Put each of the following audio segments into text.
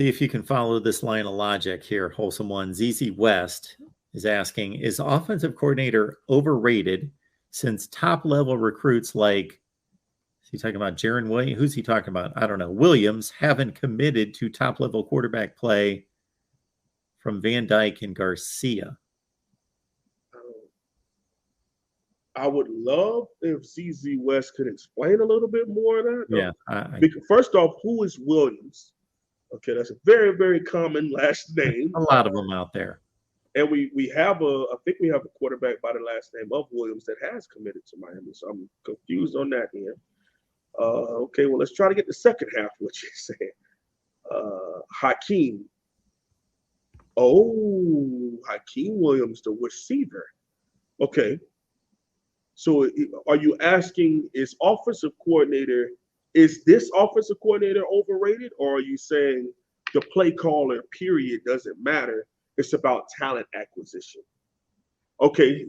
see if you can follow this line of logic here. Wholesome one. ZZ West is asking, is offensive coordinator overrated since top-level recruits like, is he talking about Jaron Williams? Who's he talking about? I don't know. Williams haven't committed to top-level quarterback play from Van Dyke and Garcia. I would love if ZZ West could explain a little bit more of that. Yeah. Because first off, who is Williams? Okay, that's a very, very common last name. A lot of them out there. And we have I think we have a quarterback by the last name of Williams that has committed to Miami. So I'm confused on that end. Okay, well, let's try to get the second half of what you're saying. Hykeem. Oh, Hykeem Williams, the receiver. Okay. So are you asking, is this offensive coordinator overrated? Or are you saying the play caller period doesn't matter? It's about talent acquisition. Okay.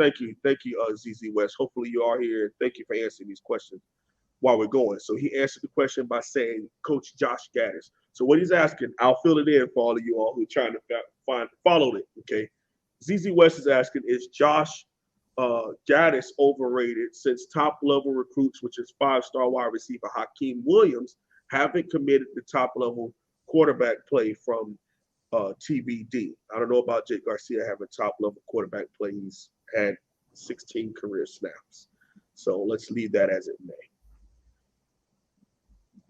Thank you, ZZ West. Hopefully you are here. Thank you for answering these questions while we're going. So he answered the question by saying Coach Josh Gattis. So what he's asking, I'll fill it in for all of you all who are trying to follow it. Okay. ZZ West is asking, is Josh Gattis overrated since top-level recruits, which is 5-star wide receiver Hykeem Williams, haven't committed to top-level quarterback play from TBD. I don't know about Jake Garcia having top-level quarterback play. He's had 16 career snaps. So let's leave that as it may.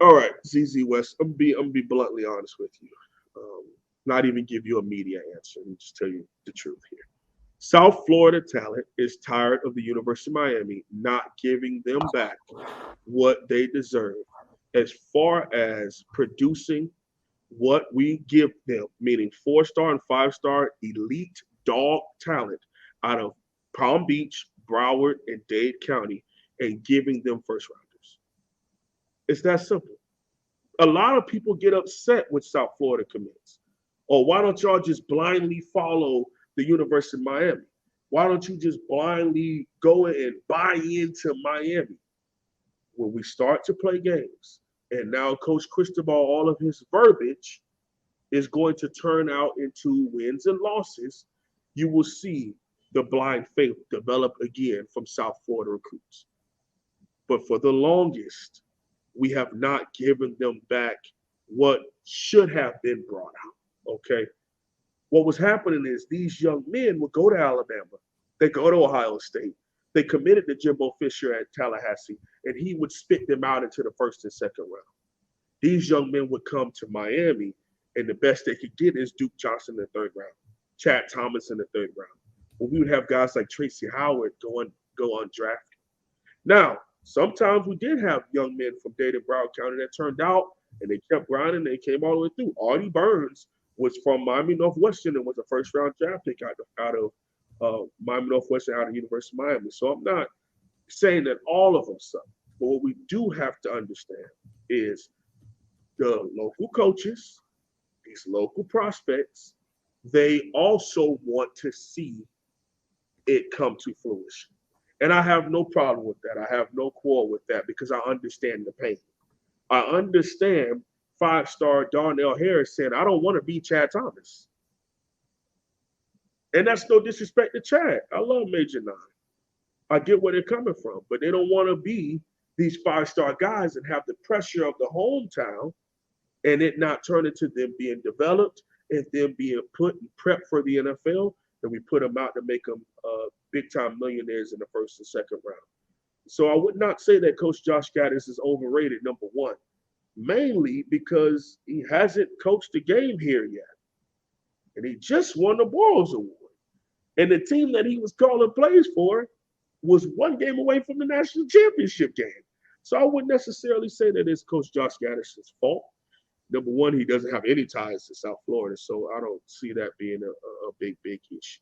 All right, ZZ West, I'm gonna be bluntly honest with you. Not even give you a media answer. Let me just tell you the truth here. South Florida talent is tired of the University of Miami not giving them back what they deserve as far as producing what we give them, meaning 4-star and 5-star elite dog talent out of Palm Beach, Broward, and Dade County, and giving them first rounders. It's that simple. A lot of people get upset with South Florida commits. Or why don't y'all just blindly follow the University of Miami? Why don't you just blindly go and buy into Miami? When we start to play games, and now Coach Cristobal, all of his verbiage is going to turn out into wins and losses, you will see the blind faith develop again from South Florida recruits. But for the longest, we have not given them back what should have been brought out, okay? What was happening is these young men would go to Alabama. They go to Ohio State. They committed to Jimbo Fisher at Tallahassee, and he would spit them out into the first and second round. These young men would come to Miami, and the best they could get is Duke Johnson in the third round, Chad Thomas in the third round. Well, we would have guys like Tracy Howard go undrafted. Now, sometimes we did have young men from Dade and Broward County that turned out, and they kept grinding. They came all the way through. Artie Burns was from Miami Northwestern and was a first-round draft pick out of Miami Northwestern, out of University of Miami. So I'm not saying that all of them suck. But what we do have to understand is the local coaches, these local prospects, they also want to see it come to fruition. And I have no problem with that. I have no quarrel with that because I understand the pain. I understand 5-star Darnell Harris said, I don't want to be Chad Thomas. And that's no disrespect to Chad. I love Major 9. I get where they're coming from, but they don't want to be these 5-star guys and have the pressure of the hometown and it not turn into them being developed and them being put and prepped for the NFL. And we put them out to make them big-time millionaires in the first and second round. So I would not say that Coach Josh Gattis is overrated, number one, mainly because he hasn't coached a game here yet. And he just won the Boros Award. And the team that he was calling plays for was one game away from the national championship game. So I wouldn't necessarily say that it's Coach Josh Gattis' fault. Number one, he doesn't have any ties to South Florida, so I don't see that being a big issue.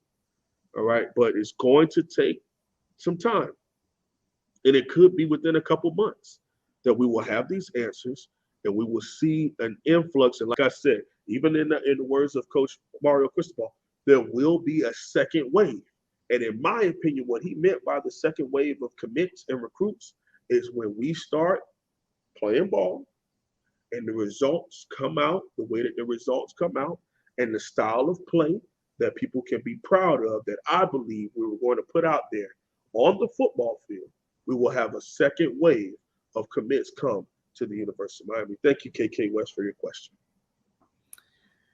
All right, but it's going to take some time. And it could be within a couple months that we will have these answers and we will see an influx. And like I said, even in the words of Coach Mario Cristobal, there will be a second wave. And in my opinion, what he meant by the second wave of commits and recruits is when we start playing ball and the results come out the way that the results come out, and the style of play that people can be proud of, that I believe we were going to put out there on the football field, we will have a second wave of commits come to the University of Miami. Thank you, KK West, for your question.